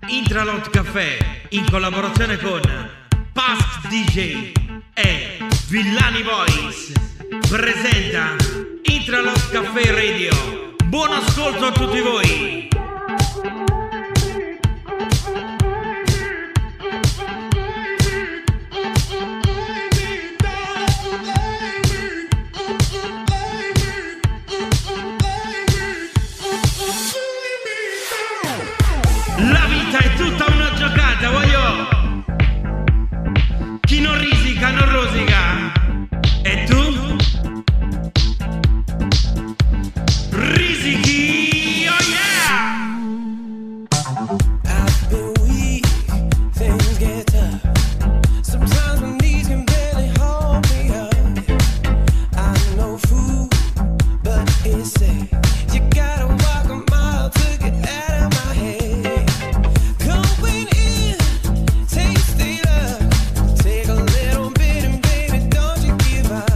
Intralot Caffè in collaborazione con Past DJ e Villani Boys presenta Intralot Caffè Radio. Buon ascolto a tutti voi. La vita è tutta una giocata, voglio. Chi non risica non rosica. E tu? Risichi, oh yeah! I've been weak, things get tough. Sometimes my knees can barely hold me up. I'm no fool, but it's safe. You gotta walk a mile to get out of my head. Going in, taste it up. Take a little bit and baby, don't you give up.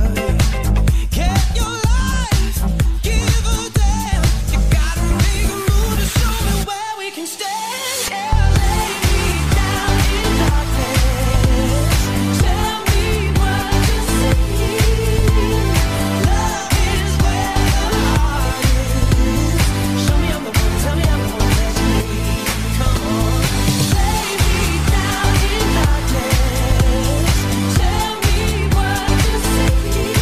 Get your life, give a damn. You gotta make a move to show me where we can stand. Yeah, lay me down in darkness. Tell me what you see. Love is where the heart is. Show me I'm the one, tell me I'm the one that you need. Come on, lay me down in darkness. Tell me what you see.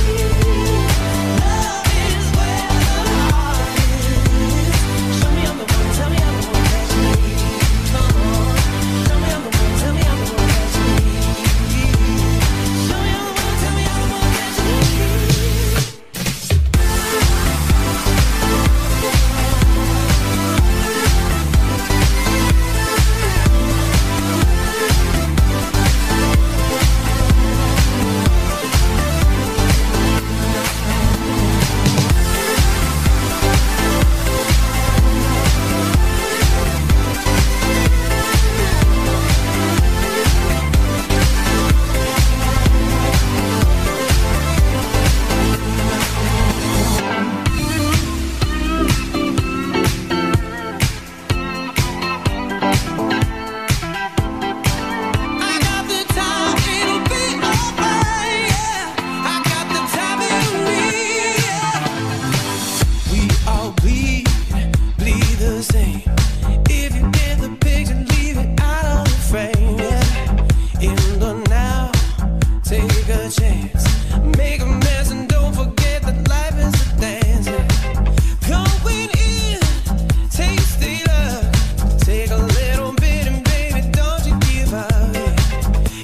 Love is where the heart is. Show me I'm the one, tell me I'm the one that you need. Come on, show me I'm the one, tell me I'm the one that you need. Show me I'm the one, tell me I'm the one that you need. I got the time, it'll be alright, yeah. I got the time in me, yeah. We all bleed the same. If you get the picture, leave it out of the frame, yeah. In the now, take a chance. Make a mess and don't forget that life is a dance, yeah. Going in, taste it up. Take a little bit and baby, don't you give up.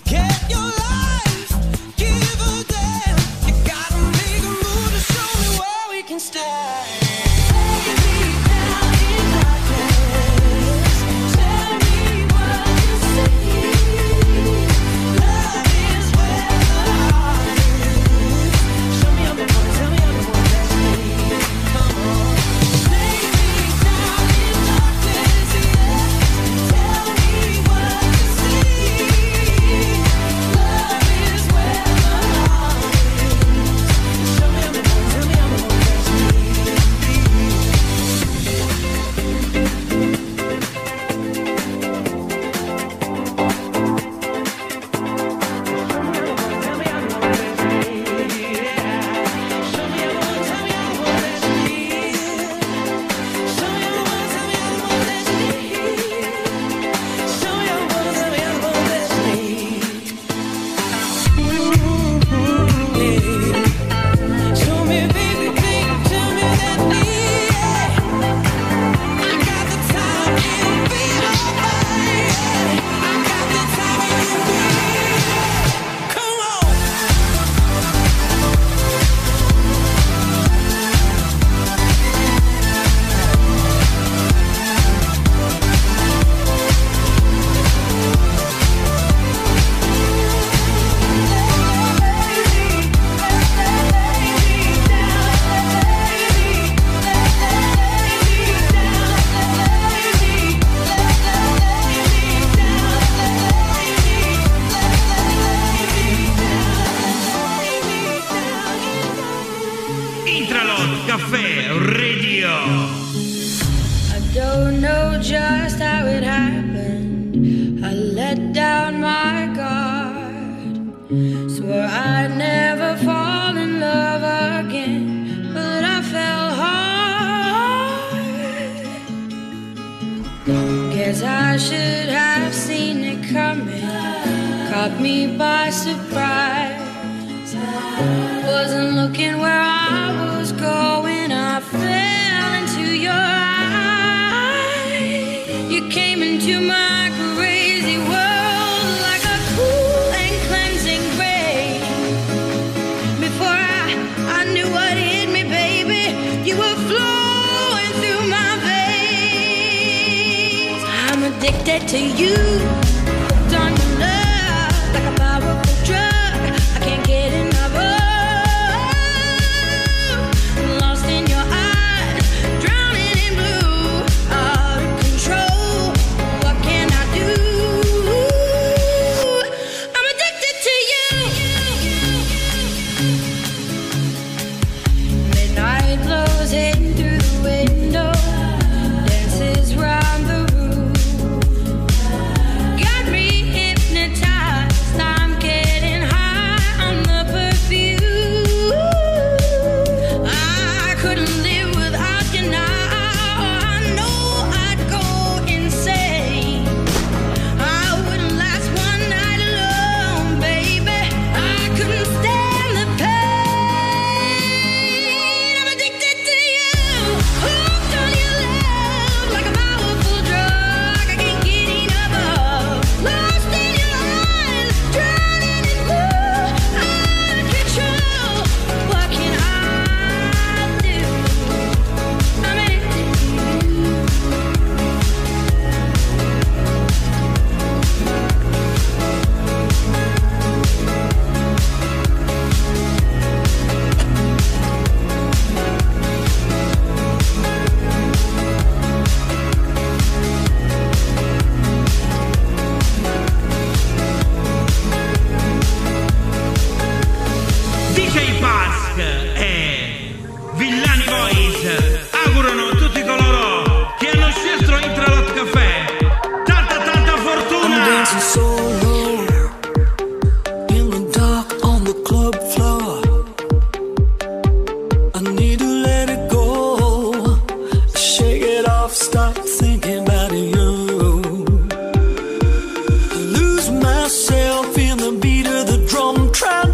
Get your life, give a damn. You gotta make a move to show me where we can stand. Lay me down in darkness. Tell me what you see. Love is where the heart is. Show me I'm the one, tell me I'm the one that you need. Come on, lay me down in darkness, yeah. Tell me what you see. Love is where the heart is. Show me I'm the one, tell me I'm the one that you need. Show me, baby, tell me that need. I got the time, it'll be alright. I got the time in me. Come on. Intralot Caffè Radio. I don't know just just how it happened. I let down my guard, swore I'd never fall in love again, but I fell hard. Guess I should have seen it coming, caught me by surprise. Wasn't looking where I was going, I fell into your eyes. You came into my crazy world like a cool and cleansing rain. Before I knew what hit me, baby, you were flowing through my veins. I'm addicted to you, hooked on your love like a powerful drug. I can't get enough of. Lost in your eyes, drowning in blue, out of control. What can I do? I'm addicted to you. Midnight blows in through the window, dances round the room. Got me hypnotized, I'm getting high on the perfume. I couldn't live without you now, I know I'd go insane. I wouldn't last one night alone, baby, I couldn't stand the pain. I'm addicted to you, hooked on your love like a powerful drug. I can't get enough of. Lost in your eyes, drowning in blue, out of control. What can I do? I'm addicted to you. DJ Pask e Villani Voice augurano tutti coloro che hanno scelto Intralot Caffè tanta fortuna. I'm dancing solo in the dark on the club floor. I need to let it go, shake it off, stop thinking about you. I lose myself in the beat of the drum, try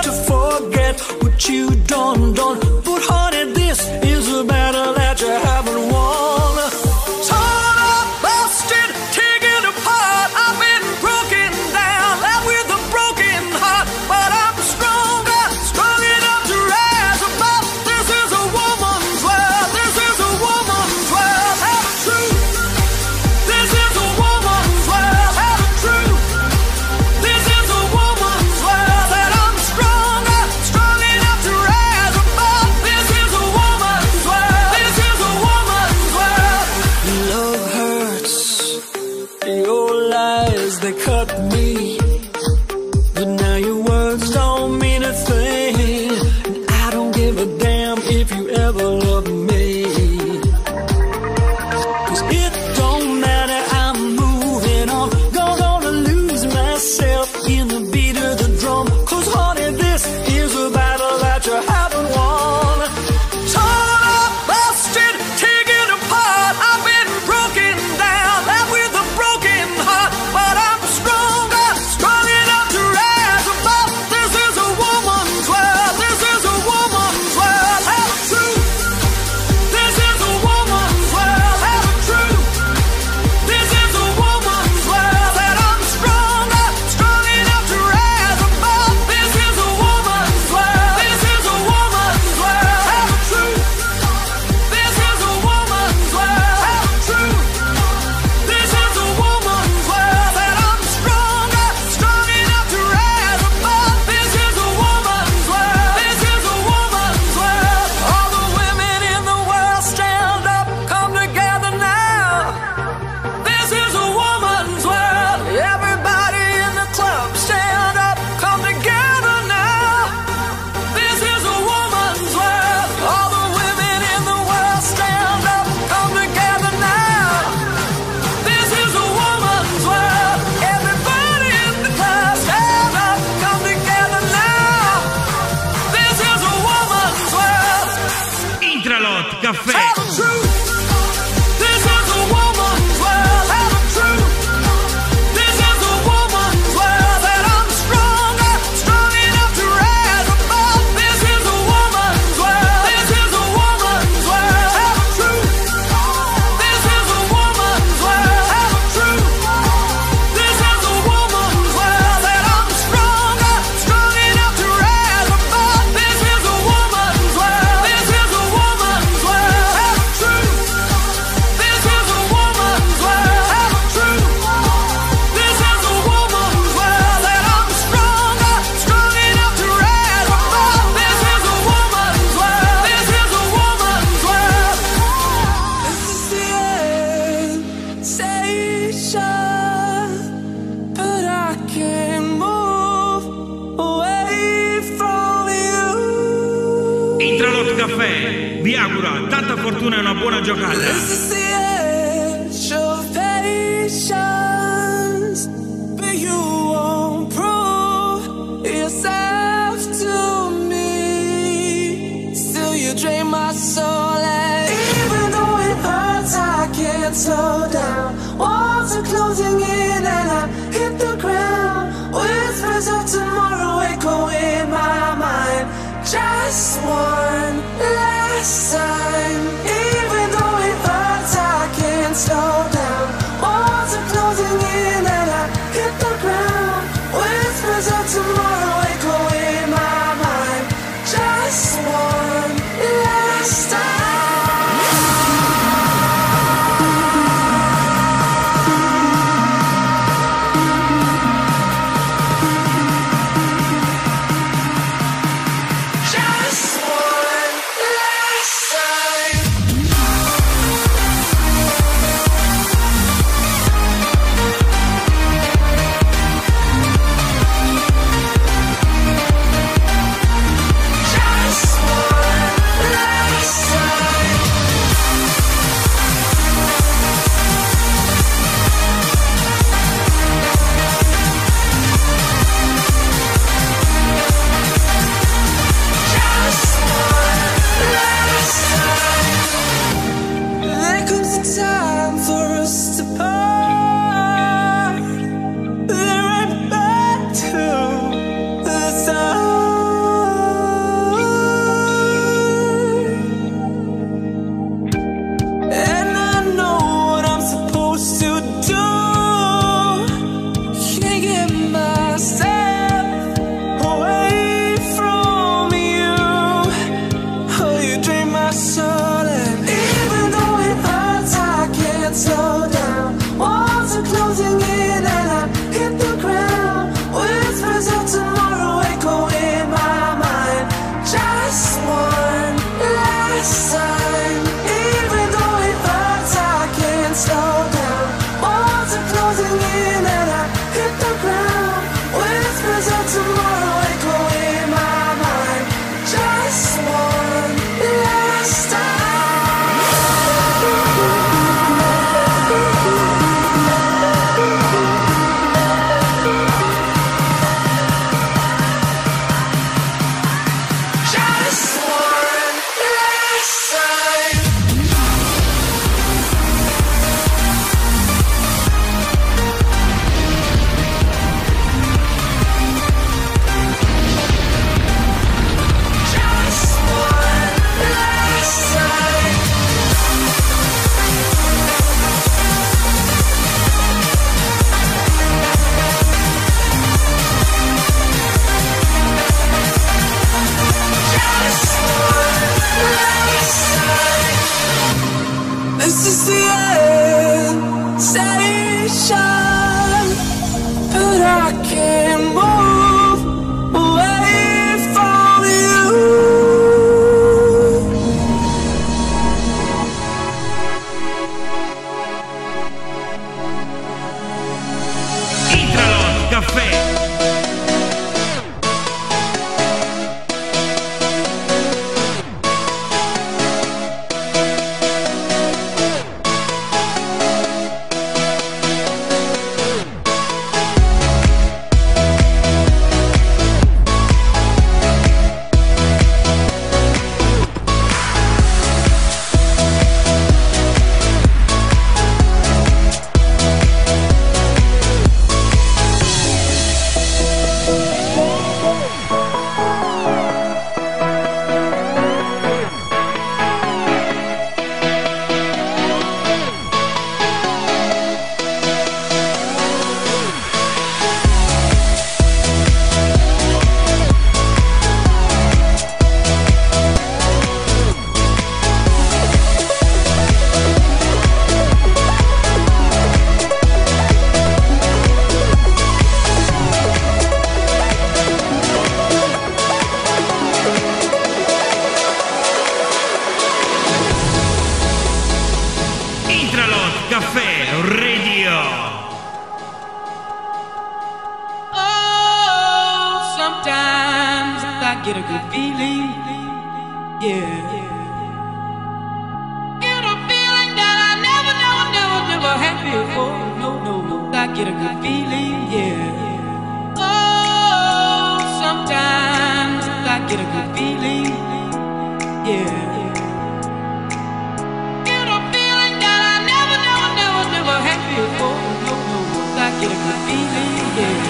to forget what you done. But honey, this is a battle that you haven't won. Torn up, busted, taken apart, I've been broken down, left with a broken heart. But I'm stronger, strong enough to rise above. This is a woman's world, this is a woman's world, have a truth. This is a woman's world, have a truth. This is a woman's world, that I'm stronger, strong enough to rise above. Caffè vi augura tanta fortuna e una buona giocata. This is the edge of patience, but you won't prove yourself to me. Still you drain my soul, and even though it hurts, I can't slow down. Walls are closing in and I hit the ground. Whispers of tomorrow echo in my mind. Just one last time. Even though it hurts, I can't slow down. Walls are closing in and I hit the ground. Whispers of tomorrow echo in my mind. Just one last time. There comes a time for us to part. Then right back to the start. And I know what I'm supposed to do. Can't get myself away from you. Oh, you drain my soul, and even though it hurts, I can't slow down. Walls are closing in and I hit the ground. Whispers of tomorrow echo in my mind. Just one last time. Even though it hurts, I can't slow down. Walls are closing in and I hit the ground. Whispers of tomorrow echo in my mind. Just one last time. Just one last time. Just one last time. Just one last time. This is the end station, but I can't move away from you. Intralot Caffè. get a good feeling. Yeah. Get a feeling that I never had before. No. I get a good feeling, yeah. Oh, sometimes I get a good feeling, yeah. Get a feeling that I never had before. No. I get a good feeling, yeah.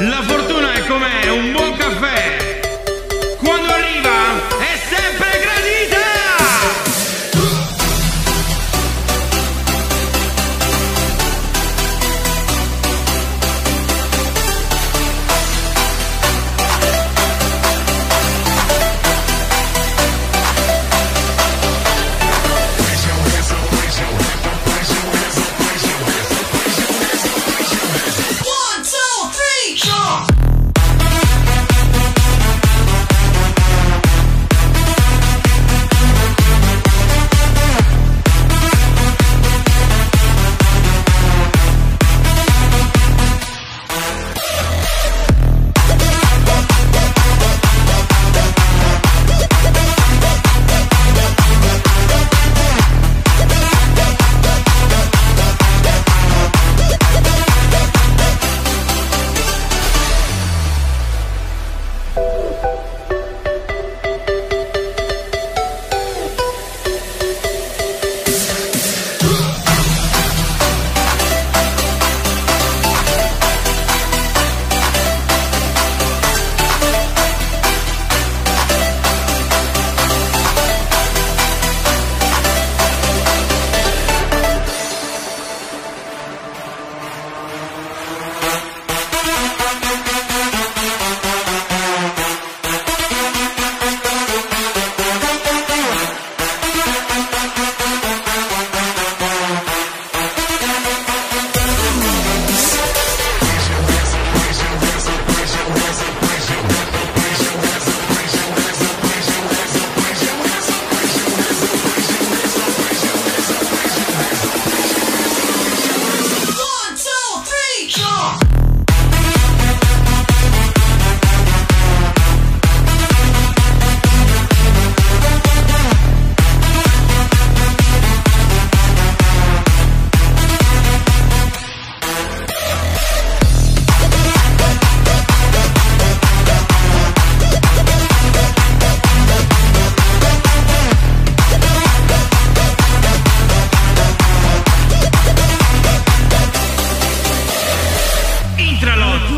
La fortuna è come un buon caffè. Quando arriva è sempre gradita.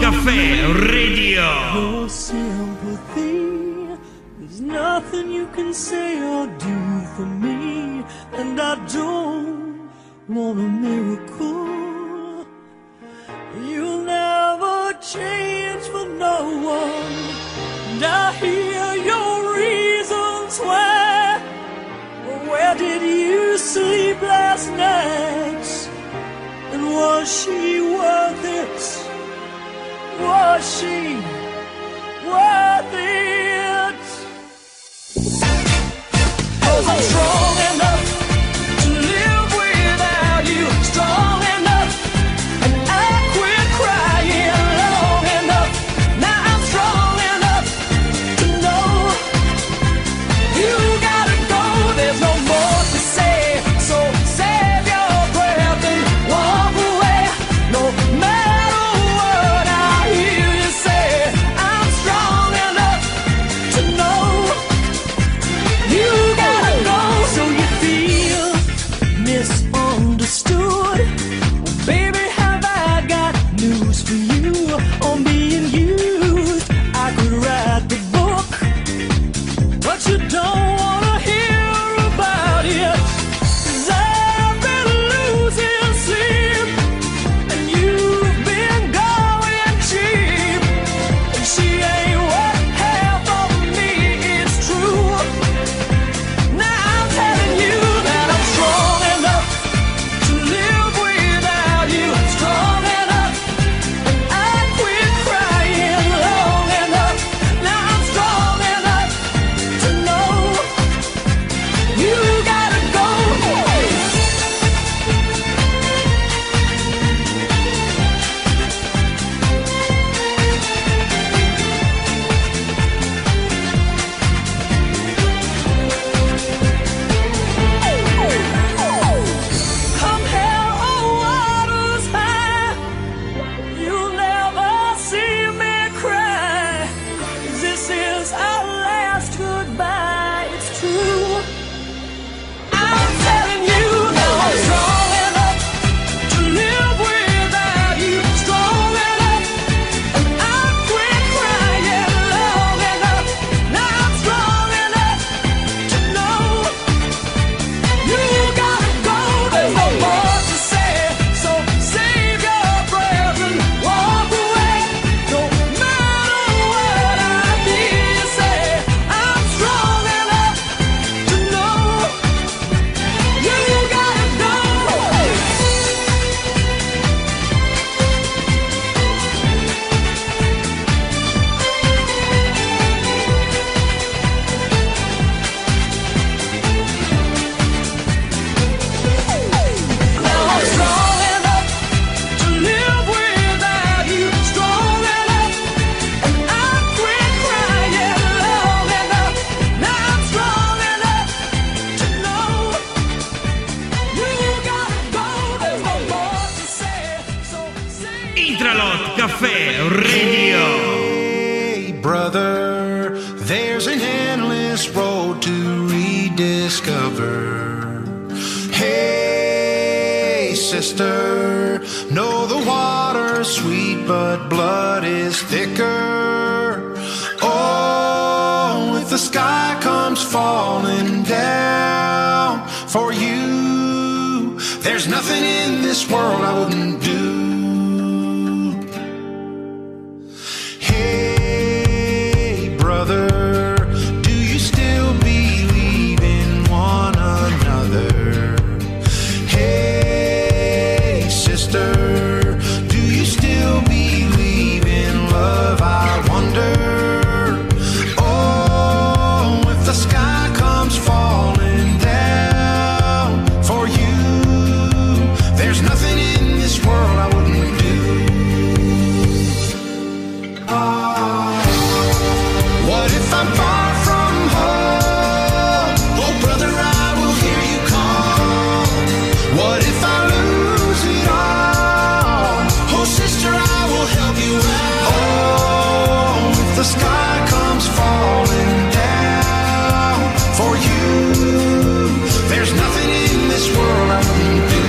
Caffè Radio. Your sympathy, there's nothing you can say or do for me, and I don't want a miracle. You'll never change for no one, and I hear your reasons why. Where did you sleep last night? And was she worth it? Was she worth it? 'Cause I'm strong enough to live without you. Strong Caffè Radio. Hey, brother, there's an endless road to rediscover. Hey, sister, know the water's sweet, but blood is thicker. Oh, if the sky comes falling down for you, there's nothing in this world I wouldn't do. Hey, brother, do you still believe in one another? Hey, sister, do you still believe in love? I wonder. Oh, if the sky comes falling down for you, there's nothing in this world I wouldn't do. What if I'm far from home? Oh, brother, I will hear you call. What if I lose it all? Oh, sister, I will help you out. Oh, if the sky comes falling down for you, there's nothing in this world I wouldn't do.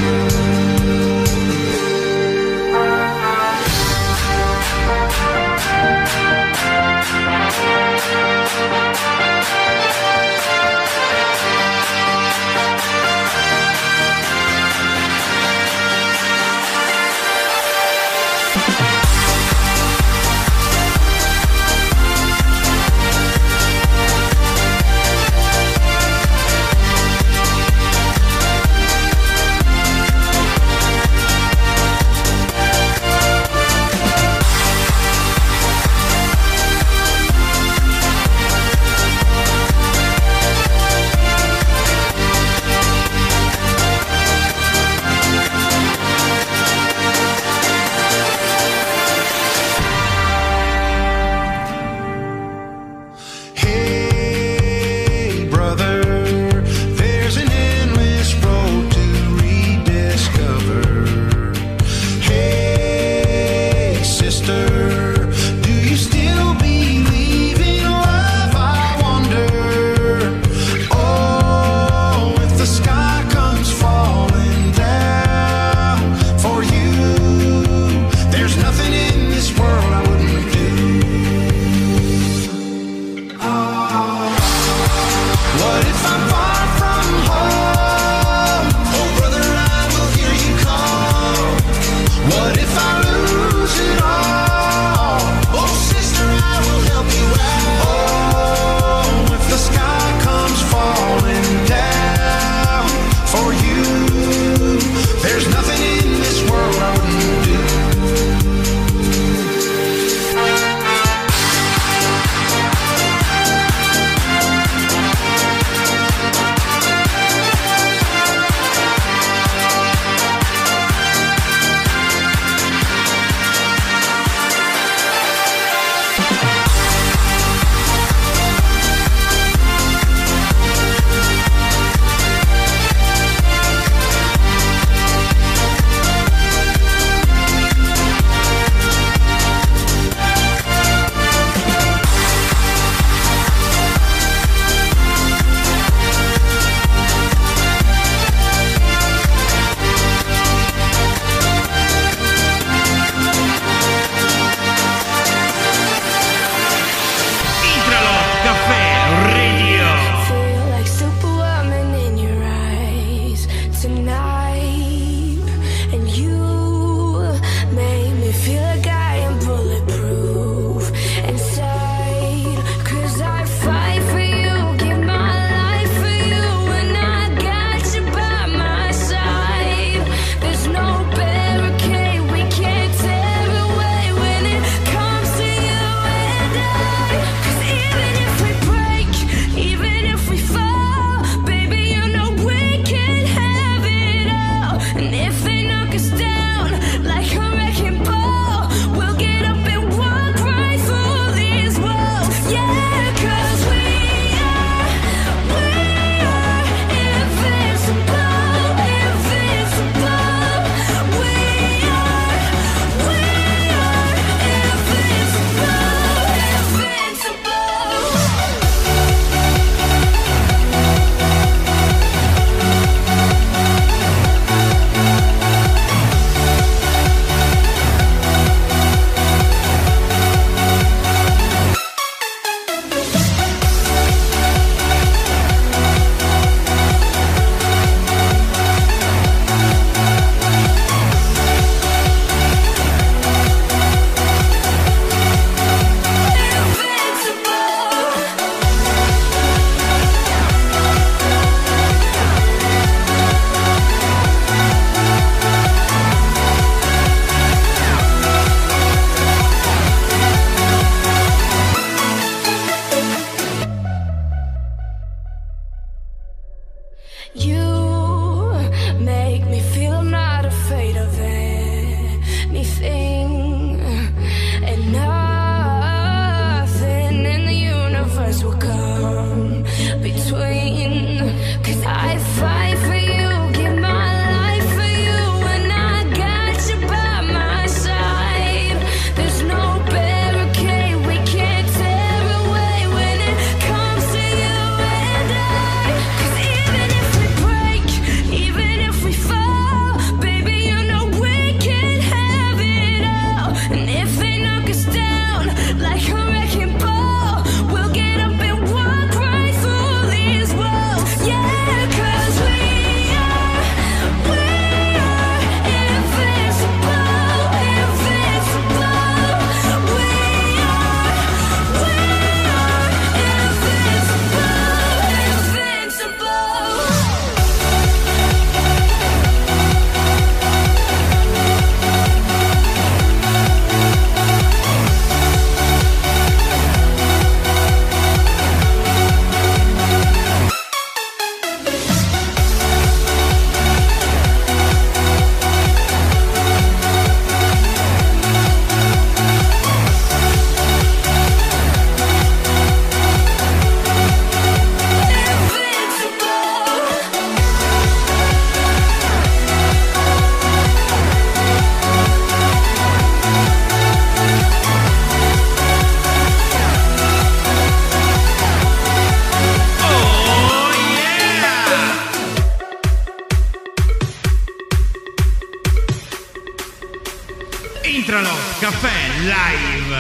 Intralot Caffè Live.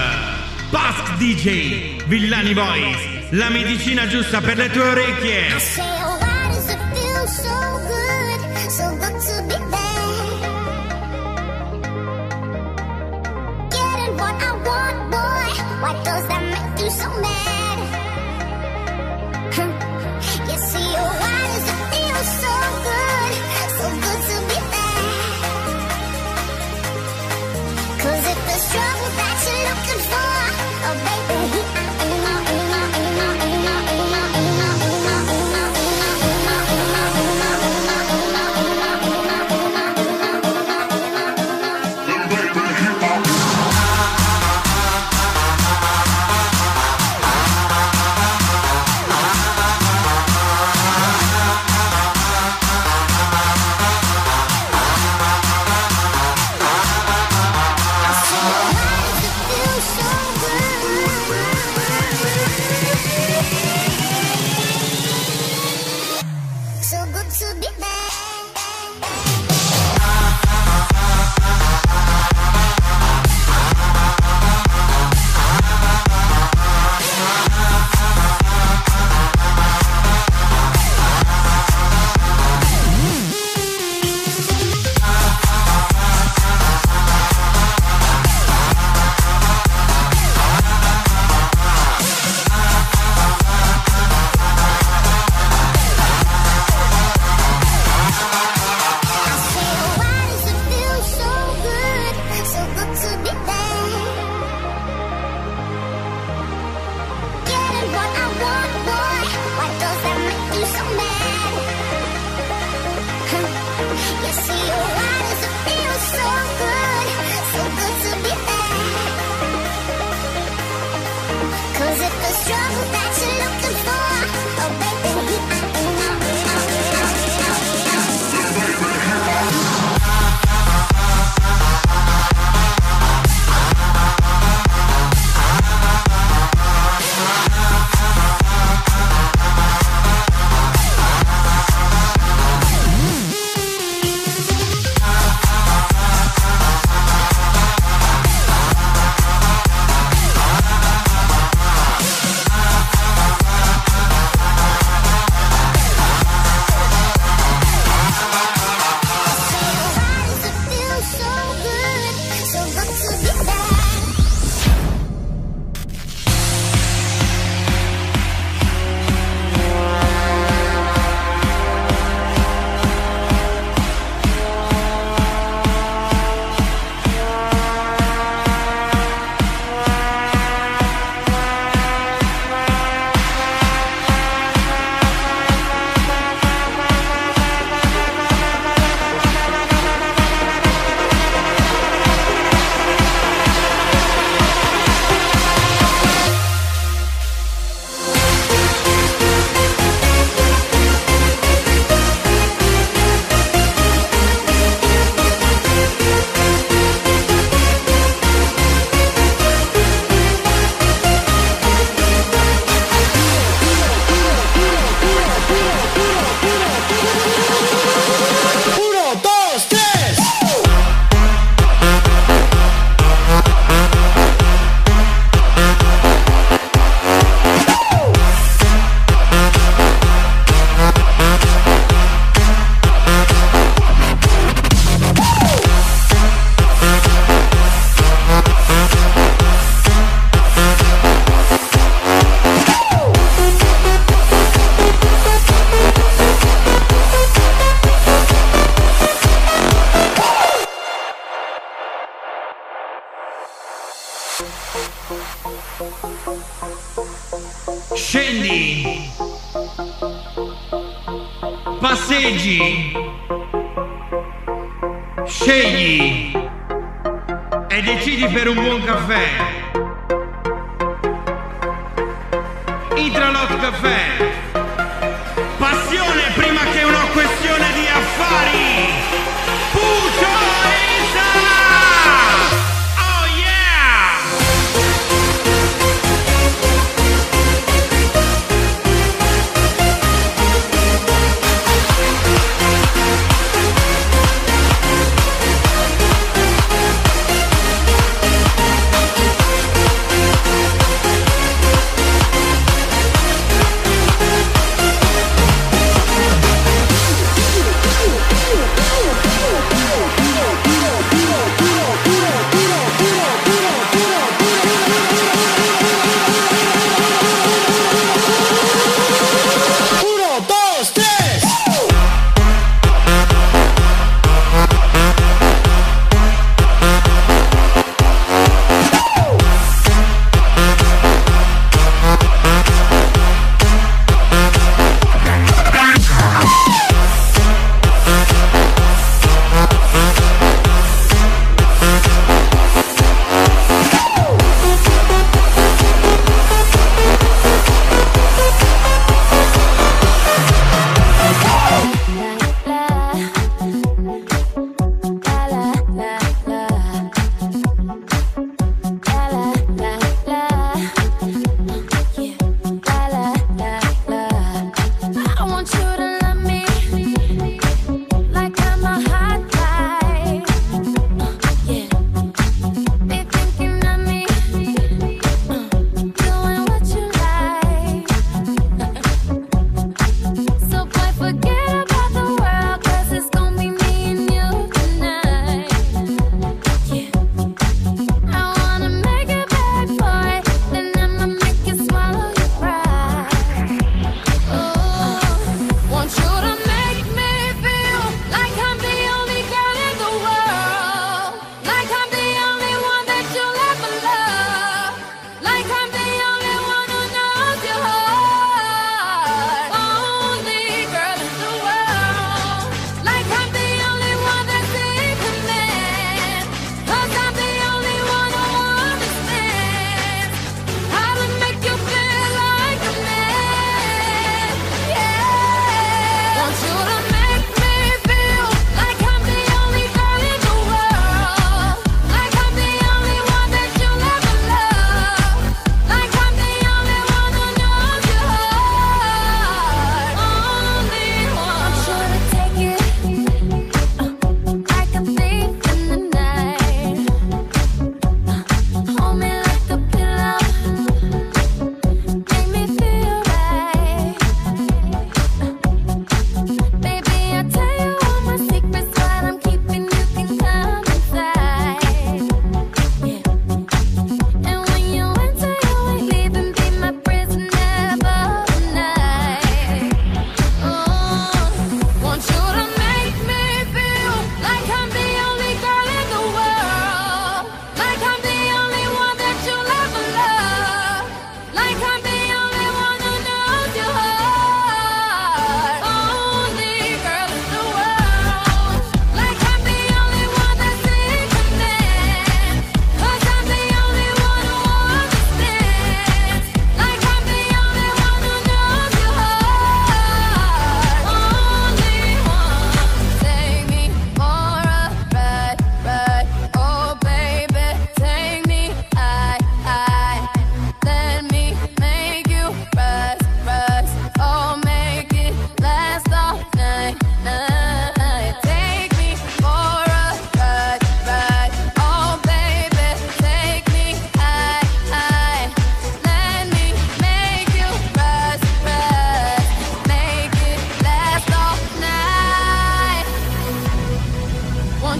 Pask DJ, Villani Boys, la medicina giusta per le tue orecchie. I say, oh, why does it feel so good to be there? Getting what I want, boy, why does that make you so mad? You see, oh, why does it feel so good to be there? 'Cause if there's trouble that you're looking for, oh baby, so good to be there. Scendi, passeggi, scegli e decidi per un buon caffè. Intralot Caffè, passione prima che una questione di affari. Puccio Isa! Oh yeah!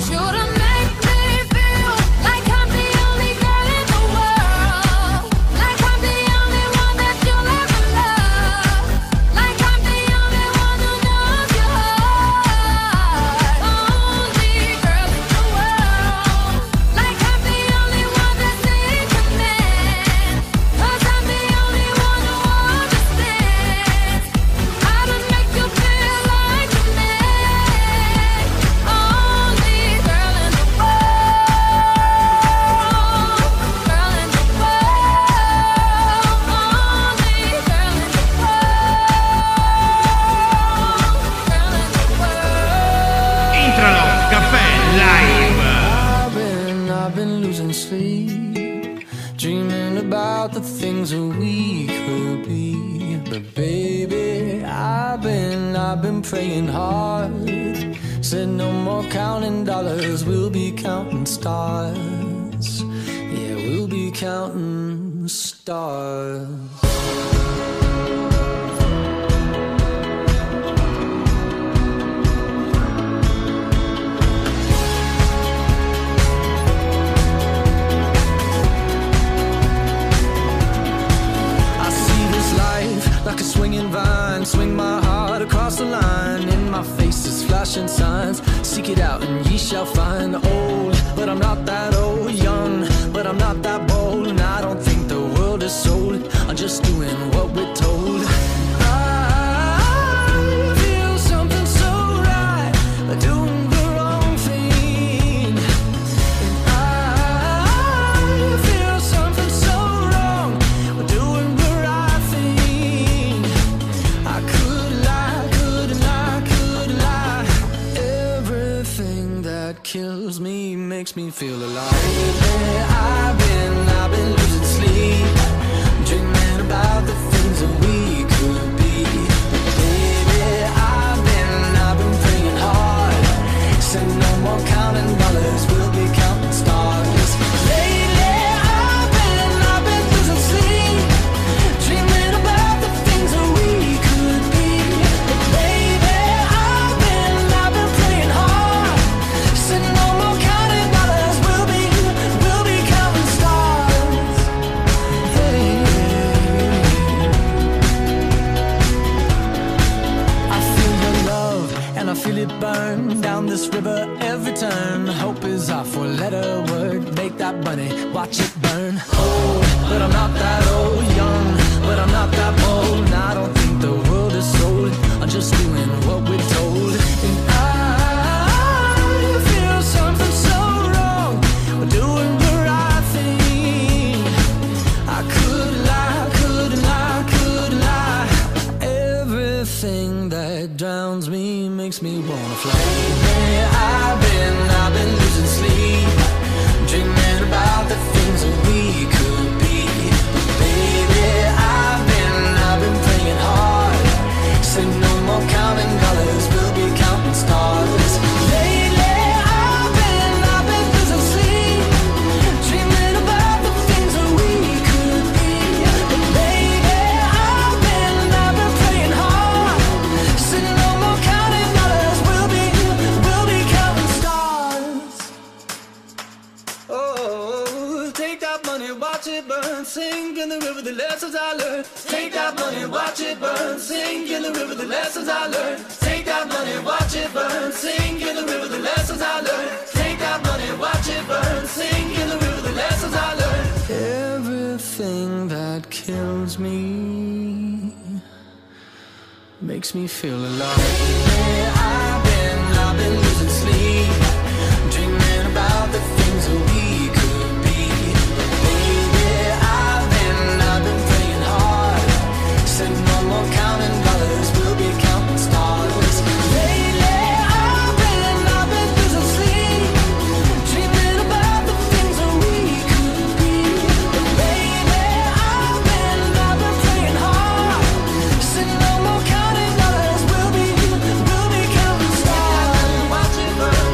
Should've made me feel like I'm the only girl in the world, like I'm the only one that you'll ever love, like I'm the only one who knows your heart. Only girl in the world, like I'm the only one that's in command, 'cause I'm the only one who understands how to make you feel like a man. Only girl in the world, girl in the world, only girl in the world. Intralo, caffè live. I've been losing sleep, dreaming about the things that we could be. But baby, I've been praying hard. Said no more counting dollars, we'll be counting stars. Yeah, we'll be counting stars. I see this life like a swinging vine, swing my heart across the line. In my face is flashing signs, seek it out and ye shall find. Old, but I'm not that old. Young, but I'm not that bold. And I don't think the world is sold, I'm just doing what we're told. I feel something so right, doing the wrong thing. And I feel something so wrong, doing the right thing. I could lie, couldn't lie, couldn't lie. Everything that kills me makes me feel alive. I've been losing sleep, dreaming about the things that we could be. Baby, I've been praying hard. Said no more counting dollars, we'll be counting stars. Lately, I've been losing sleep, dreaming about the things that we could be. Baby, I've been praying hard. Said no more counting dollars, we'll be counting stars. Hey. I feel your love and I feel it burn down this river every turn. Hope is our four-letter word. Make that money, watch it burn. Old, but I'm not that old. Young, but I'm not that bold. And I don't think the world is sold, I'm just doing what we're told. And I feel something so wrong, we're doing the right thing. I could lie, couldn't lie, couldn't lie. Everything that drowns me makes me wanna fly. I've been losing sleep, dreaming about the things that we could be. Baby, I've been praying hard. Said no more counting dollars, we'll be counting stars. Lately, I've been losing sleep, dreaming about the things that we could be. Baby, I've been praying hard. Said no more counting dollars, we'll be counting stars. Oh, take that money, watch it burn, sink in the river, the lessons I learned. Take that money, watch it burn, sink in the river, the lessons I learned. Take that money, watch it burn, sink in the river, the lessons I learned. Take that money, watch it burn, sink in the river, the lessons I learned. Everything that kills me makes me feel alive. I've been losing sleep, dreaming about the things that we could be. Baby, I've been praying hard. Said no more counting dollars, we'll be counting stars. Lately, I've been losing sleep, dreaming about the things that we could be. Baby, I've been praying hard. Said no more counting dollars, we'll be counting stars. Watch it burn,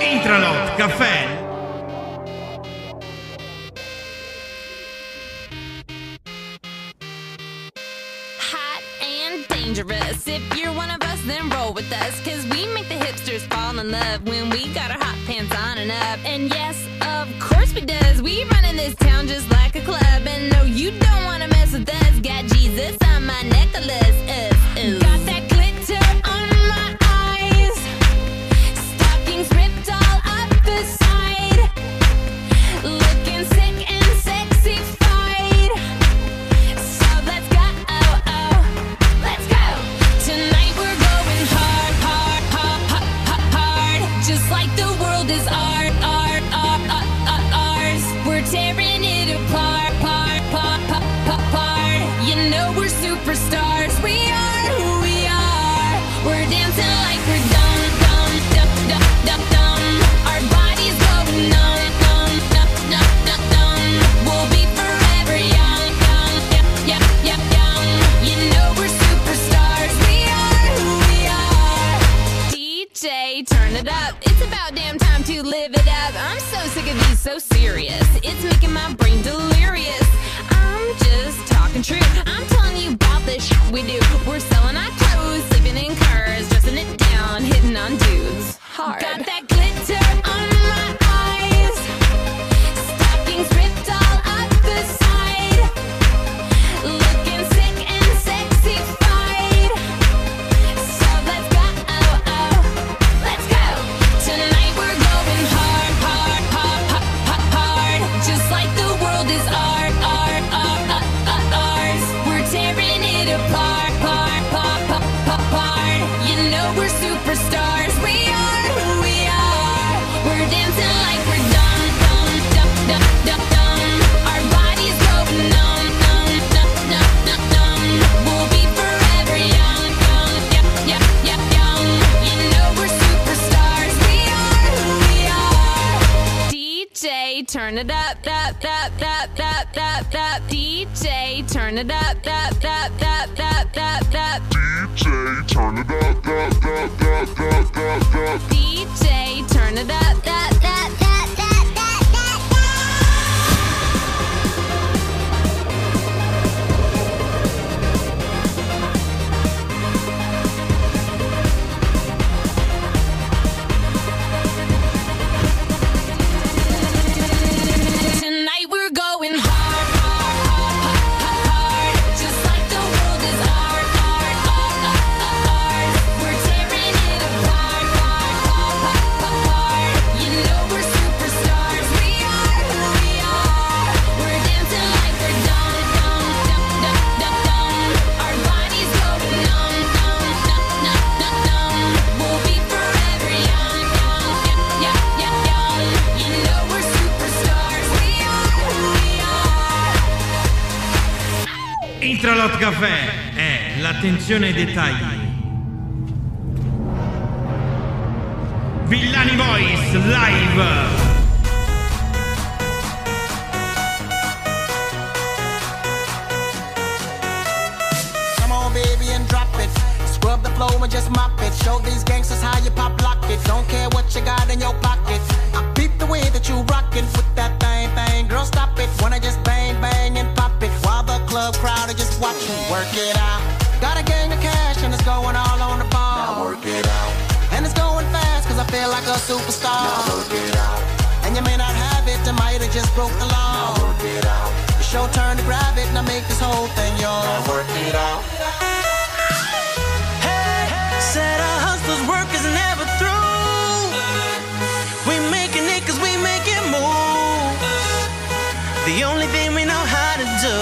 Intralot Caffè. Hot and dangerous. If you're one of us, then roll with us. Cause we make the hipsters fall in love when we got our hot pants on and up. And yes, of course we does. We run in this town just like a club. And no, you don't wanna mess with us. Got Jesus on my necklace. Got that glitter on my eyes. Stockings ripped all up the side. Looking sick and sexified. So let's go, let's go. Tonight we're going hard, hard, hard, hard, hard, hard. Just like the world is ours. We're tearing it apart, part, part, part, part, part. You know we're superstars. We are who we are. We're dancing like we're dumb, dumb, dumb, dumb, dumb, dumb. Our bodies go numb, numb, numb, numb, numb, numb. We'll be forever young, young, young, young, young. You know we're superstars. We are who we are. DJ, turn it up. It's about damn time to live it up. I'm so sick of these so serious. It's making my brain delirious. I'm just talking true. I'm telling you about the shit we do. We're selling our clothes, sleeping in cars, dressing it down, hitting on dudes hard. Got that glitter on my eyes. Stockings ripped all up the side. Looking sick and sexified. So let's go, let's go. Tonight we're going hard, hard, hard, hard, hard, hard. Just like the world is ours. We're tearing it apart, part, part, part, part, part. You know we're superstars. We are who we are. We're dancing like we're dumb, dumb, dumb, dumb, dumb, dumb. Our bodies go numb, numb, numb, numb, numb, numb. We'll be forever young, young, young, young, young, young. You know we're superstars. We are who we are. DJ, turn it up, up, up, up, up, up, up. DJ, turn it up, up, up, up, up, up, up. DJ, turn it up, up, up, up, up, up, up. DJ, turn it up, up, up, up, up, up, up. Tonight we're going hard, hard, hard, hard, hard. Just like the world is ours. We're tearing it apart, part, part, part, part, part. You know we're superstars. We are who we are. We're dancing like we're dumb, dumb, dumb, dumb, dumb, dumb. Our bodies go numb, numb, numb, numb, numb, numb. We'll be forever young, young, young, young, young. You know we're superstars. We are who we are. Intralot Caffè è l'attenzione ai dettagli. Villani Voice live. Come on, baby, and drop it. Scrub the floor and just mop it. Show these gangsters how you pop lock it. Don't care what you got in your pocket. I peep the way that you rockin' with that thing, thing. Girl, stop it. Wanna just bang, bang, and pop it. While the club crowd are just watching. Work it out. Got a gang of cash and it's going all on the ball. Now work it out. And it's going fast cause I feel like a superstar. Now work it out. And you may not have it, I might have just broke the law. Now work it out. It's your turn to grab it and I make this whole thing yours. Now work it out. Said our hustler's work is never through. We making it cause we make it move. The only thing we know how to do.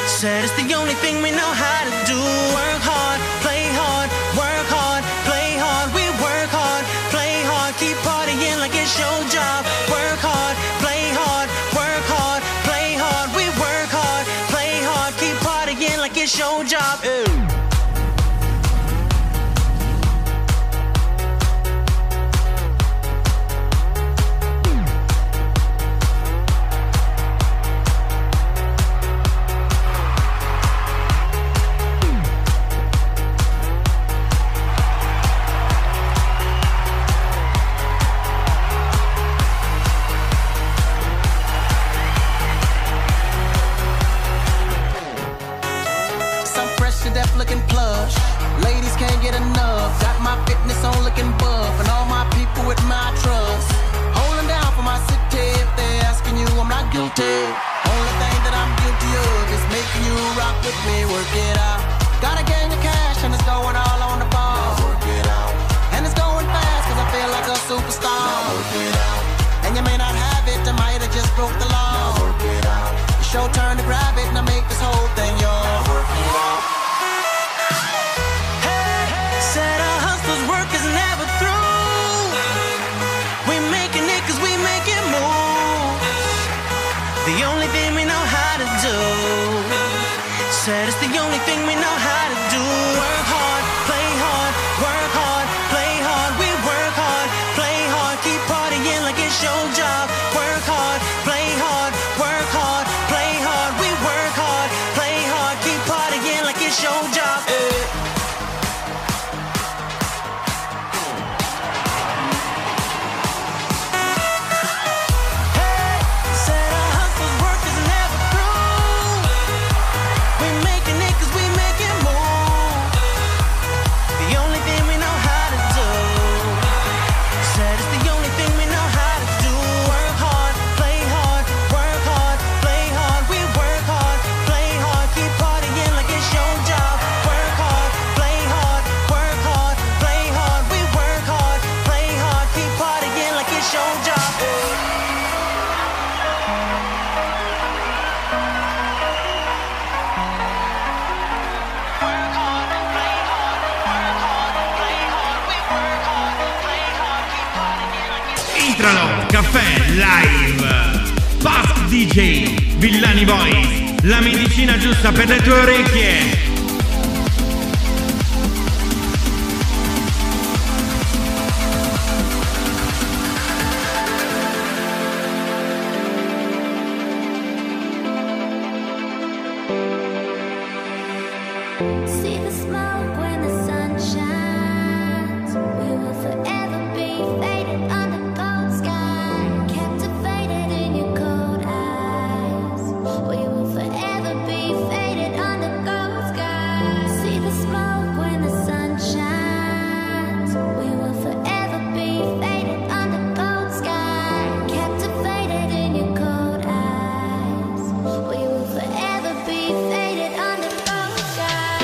Said it's the only thing we know how to do. Work hard, play hard, work hard, play hard. We work hard, play hard, keep partying like it's your job. Work hard, play hard, work hard, play hard. We work hard, play hard, keep partying like it's your job. Ew. And you may not have it, I might have just broke the law. It's your turn to grab it, now make this whole thing yours. Hey, said a hustler's work is never through. We making it 'cause we make it move. The only thing we know how to do. Said it's the only thing we know how to do. Work hard, play hard, work hard, play hard. We work hard, play hard, keep partying like it's your job. Work hard, play hard, work hard, play hard. We work hard, play hard, keep partying like it's your job. Intralot Caffè Live. Past DJ Villani Boys. La medicina giusta per le tue orecchie. See the smoke when the sun shines. We will forever be faded under cold sky, captivated in your cold eyes. We will forever be faded under cold sky. See the smoke when the sun shines. We will forever be faded under cold sky, captivated in your cold eyes. We will forever be faded under cold sky.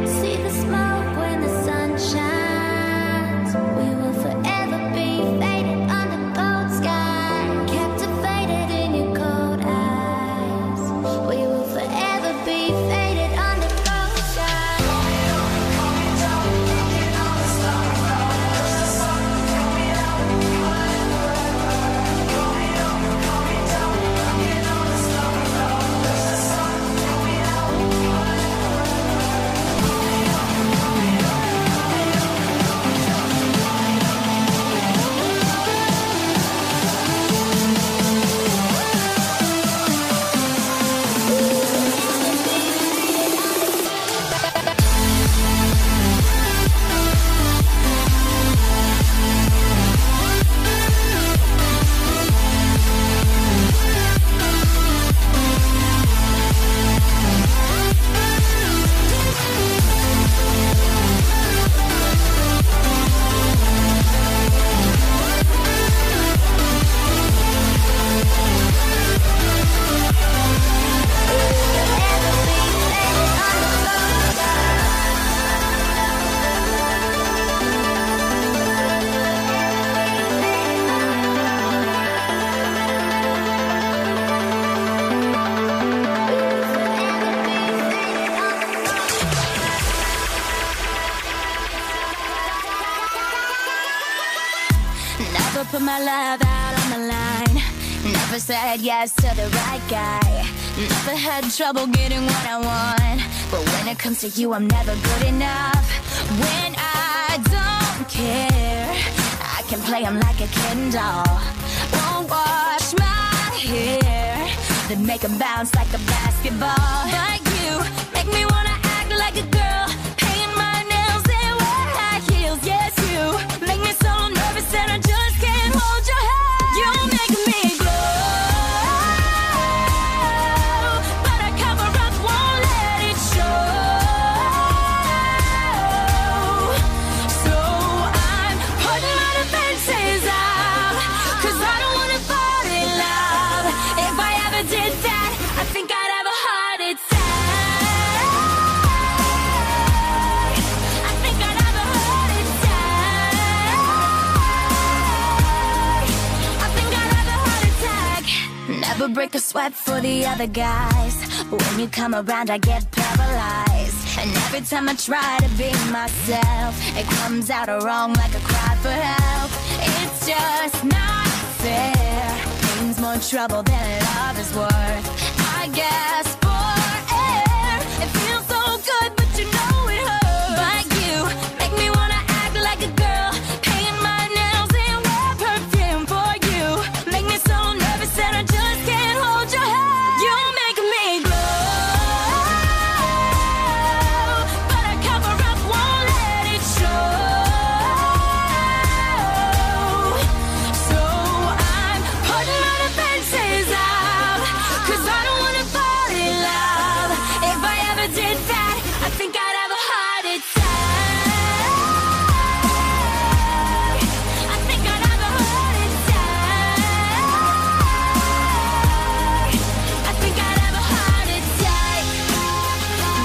See the smoke when the sun shines. We will forever be faded under cold sky, captivated in your cold eyes. We will forever be faded under cold sky. put my love out on the line. Never said yes to the right guy. Never had trouble getting what I want. But when it comes to you, I'm never good enough. When I don't care, I can play him like a Ken doll. Won't wash my hair, then make him bounce like a basketball. Like you, make me wanna act like a girl, paint my nails and wear high heels. Yes, you make me so nervous that I just can't hold your hand. You make me glow, but I cover up, won't let it show. So I'm putting my defenses out, 'cause I don't wanna fall in love. If I ever did that, I think I'd have a heart attack. I think I'd have a heart attack. I think I'd have a heart attack. Never break a sweat for the other guys. When you come around, I get paralyzed. And every time I try to be myself, it comes out wrong like a cry for help. It's just not fair. Pain's more trouble than love is worth. I guess for air, it feels so good, but you know it hurts. But you make me wanna act like a girl, paint my nails and wear perfume. For you, make me so nervous that I just can't hold your hand. You make me glow, but I cover up, won't let it show. So I'm putting my defenses out, 'cause I don't wanna fall in love. If I ever did that, I think I'd have a heart attack. I think I'd have a heart attack. I think I'd have a heart attack.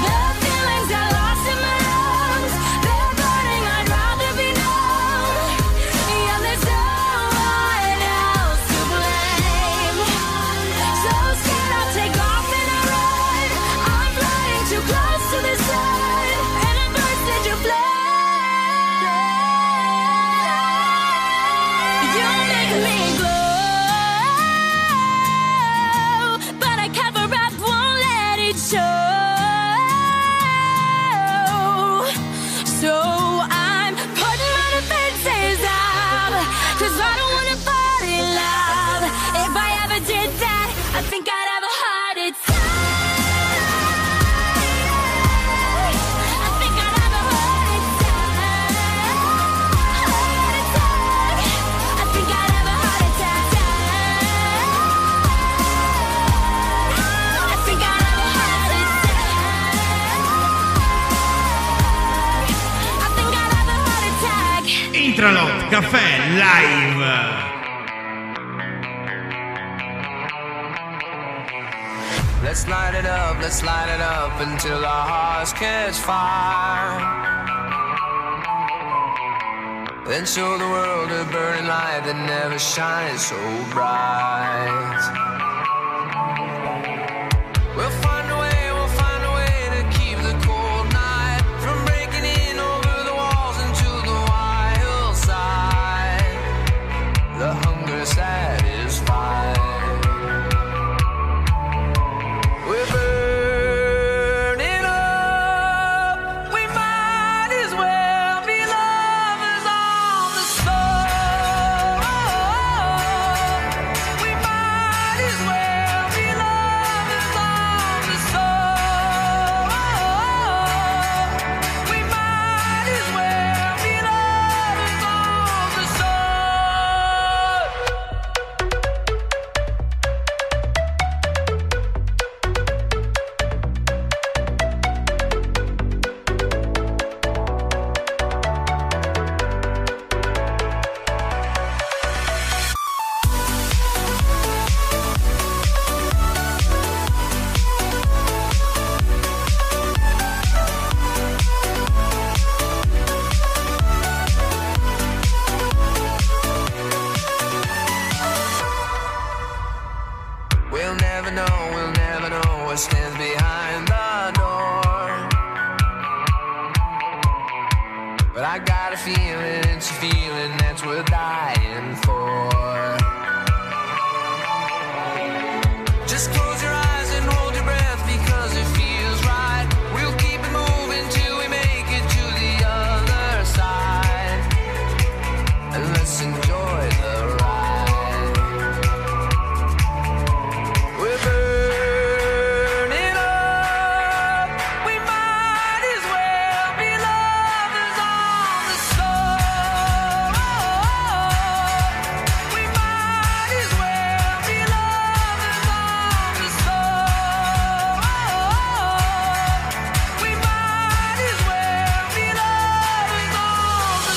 The feelings I lost in my lungs, they're burning, I'd rather be numb. Yeah, there's no one else to blame. So scared I'll take off and I run. I'm flying too close to the sun, and I burst into flame. You make me glow, but I cover up, won't let it show. So I'm putting my defenses out, 'cause I don't wanna fall in love. If I ever did that, I think I'd have a heart attack. I think I'd have a heart attack. Heart attack. I think I'd have a heart attack. I think I'd have a heart attack. I think I'd have a heart attack. Intralot Caffè Live. Let's light it up until our hearts catch fire. Then show the world a burning light that never shines so bright. We'll find a way to keep the cold night from breaking in over the walls into the wild side. The hunger satisfied. We're burning up. We might as well be lovers on the slope. We might But I got a feeling, it's a feeling that's worth dying for. Just close your eyes and hold your breath because it feels right. We'll keep it moving till we make it to the other side. And let's enjoy the ride. We're burning up. We might as well be lovers on the soul. We might as well be lovers on the soul. We might as well be lovers on the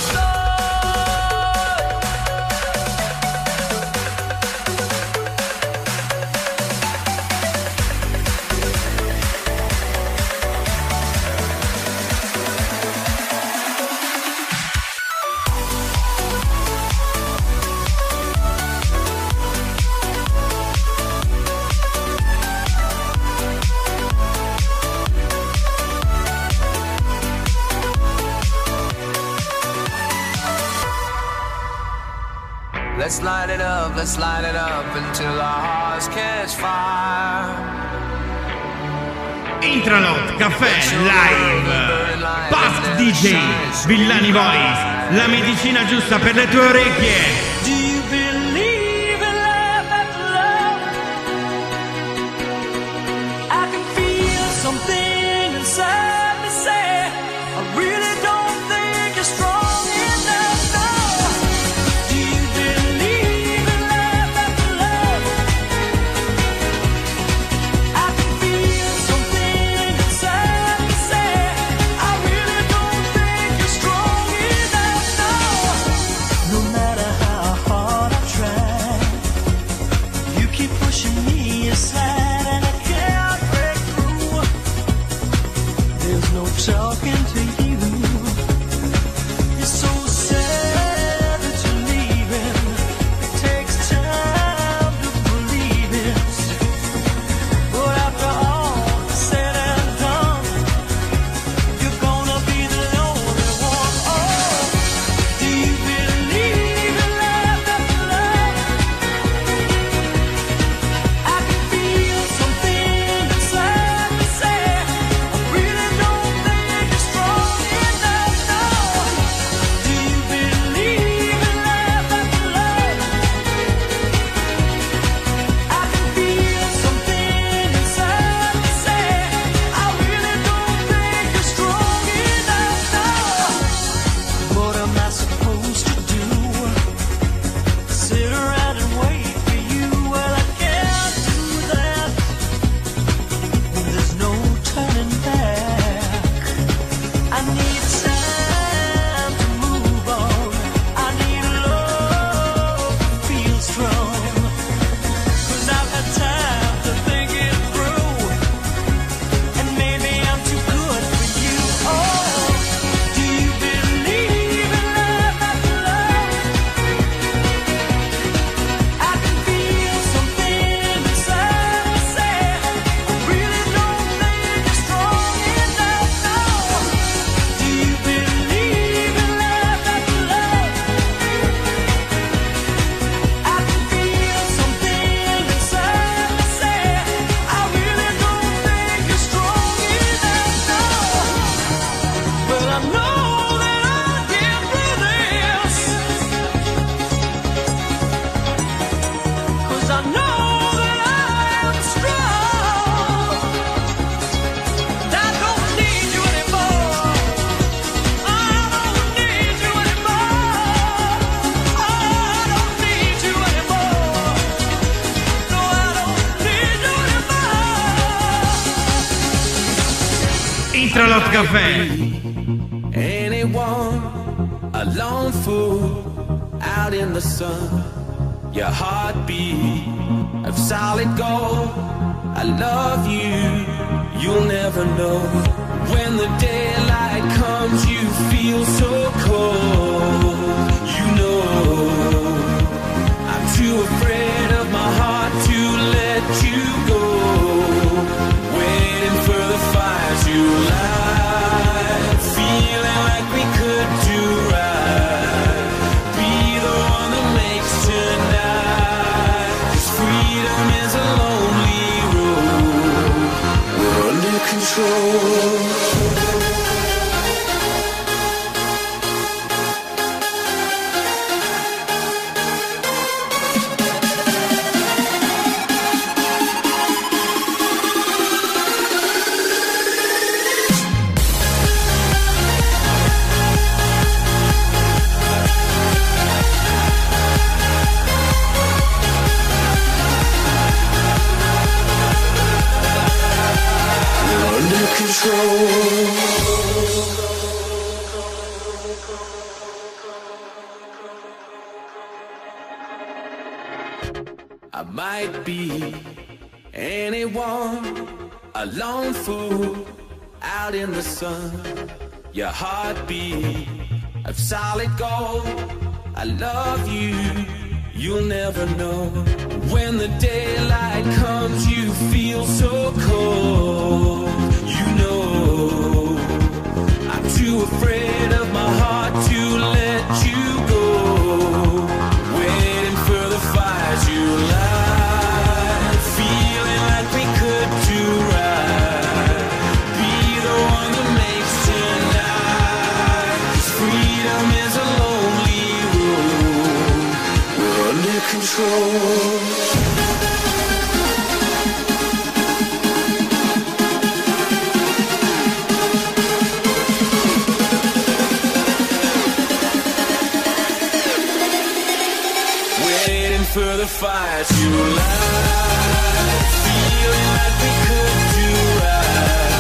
Let's light it up until our hearts catch fire. Intralot Caffè Live, Past DJ, Villani Boys, la medicina giusta per le tue orecchie. Do you believe in love after love? I can feel something inside me say I really don't think you're strong enough now. Do you believe in love after love? I can feel something inside me say I really don't think you're strong enough now. No matter how hard I try, you keep pushing me aside and I can't break through. There's no talking to you. It's so sad that you're leaving. It takes time to believe it. But after all said and done, you're gonna be the only one. Oh, do you believe in love after love? I can feel something inside me say I really don't think you're strong enough now. Do you believe in love after love? I can feel something inside me say I really don't think you're strong enough now. What am I supposed to do? Sit around and wait for you? Well, I can't do that when there's no turning back. I need time to move on. I need love to feel strong. 'Cause I've had time to think it through. And maybe I'm too good for you. Oh, do you believe in love after love? I can feel something inside me say I really don't think you're strong enough now. Do you believe in love after love? I can feel something inside me say I really don't think you're strong enough now. But I know that I'll get through this. 'Cause I know that I am strong. I don't need you anymore. I don't need you anymore. I don't need you anymore. No, I don't need you anymore. Intralot Caffè. Anyone, a lone fool out in the sun, your heartbeat of solid gold. I love you, you'll never know. When the daylight comes, you feel so cold. You know, I'm too afraid of my heart to let you go. Waiting for the fire to light, feeling like we could do might be anyone, a lone fool out in the sun. Your heartbeat of solid gold. I love you, you'll never know. When the daylight comes, you feel so cold. You know, I'm too afraid of my heart to let you go. Waiting for the fires you light, feeling like we could do right. Be the one that makes tonight. 'Cause freedom is a lonely road. We're under control. For the fires you light, feeling like we could do right.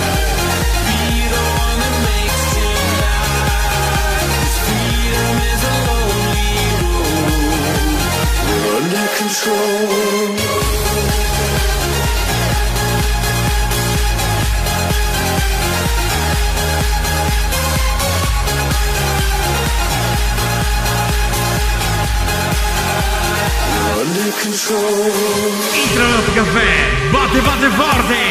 Be the one that makes tonight. 'Cause freedom is a lonely road. We're under control. Intralot Caffè, botte botte forte!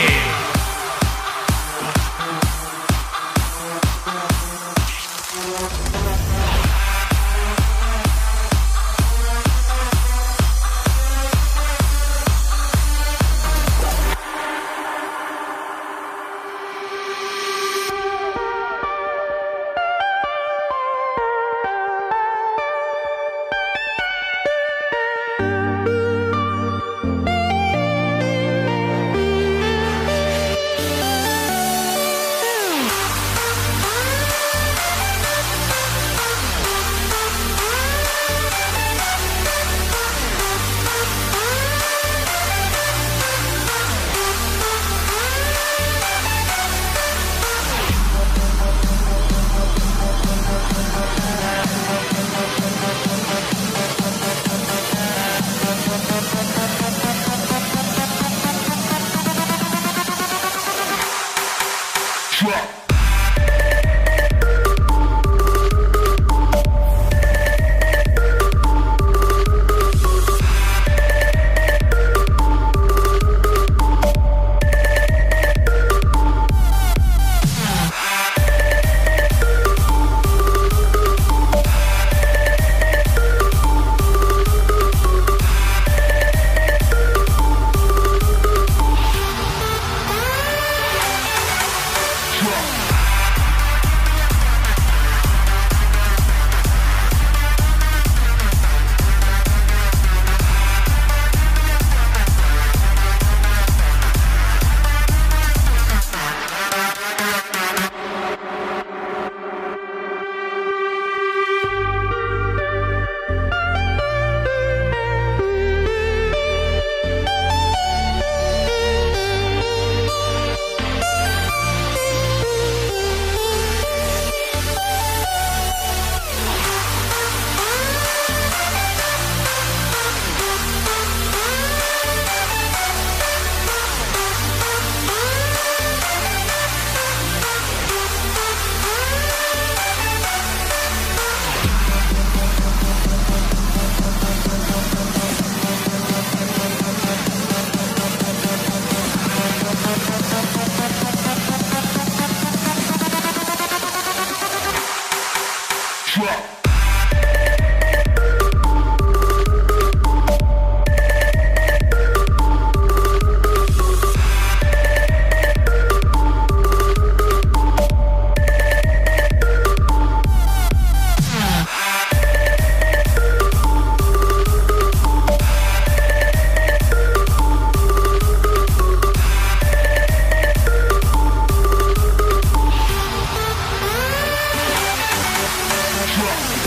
Drop.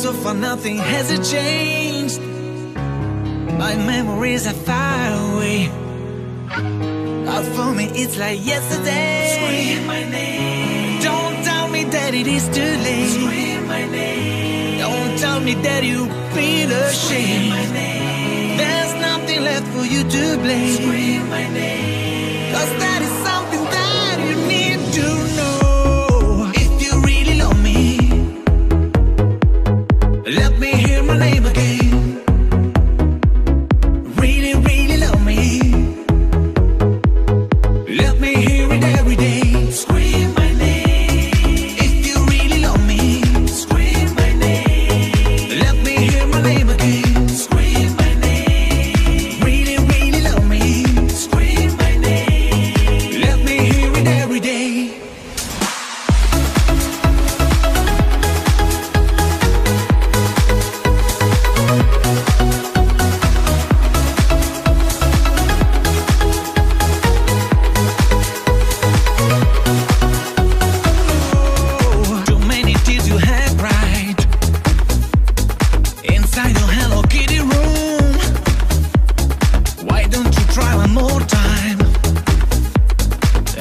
so far nothing has changed. My memories are far away. But for me it's like yesterday. Scream my name. Don't tell me that it is too late. Scream my name. Don't tell me that you feel ashamed. Scream my name. There's nothing left for you to blame. Scream my name. 'Cause that is something that you need to know. If you really love me, let me hear my name again. Really, really love me. Let me hear it every day. Scream my name. If you really love me, scream my name. Let me hear my name again. Scream my name. Really, really love me. Scream my name. Let me hear it every day. Too many tears you have cried inside your Hello Kitty room. Why don't you try one more time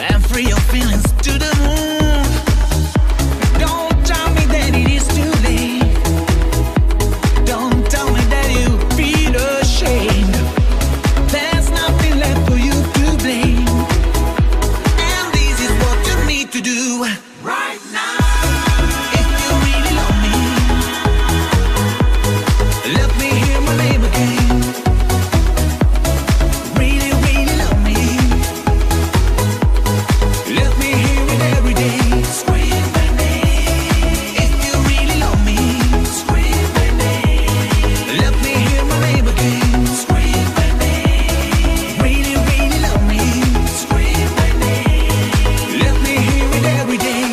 and free your feelings to the moon? Don't tell me that it is too late. Don't tell me that you feel ashamed. There's nothing left for you to blame. And this is what you need to do right now. If you really love me, let me hear my name again. Really, really love me. Let me hear it every day. Scream my name. If you really love me, scream my name. Let me hear my name again. Scream my name. Really, really love me. Scream my name. Let me hear it every day.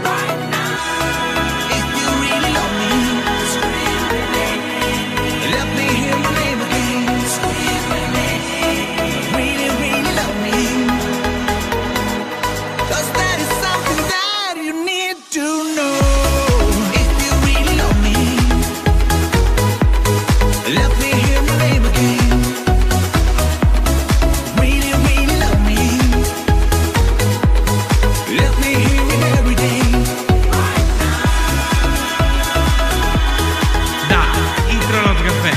Right now, if you really love me, scream my name. Let me hear my name again. Scream my name. Really, really love me. 'Cause that is something that you need to know. If you really love me, let me hear my name again. Really, really love me. Let me hear it every day. Da Intralot Caffè,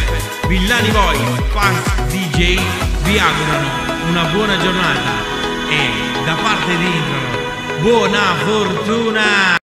Villani Voice, Pass DJ vi augurano una buona giornata e da parte di Intralot buona fortuna!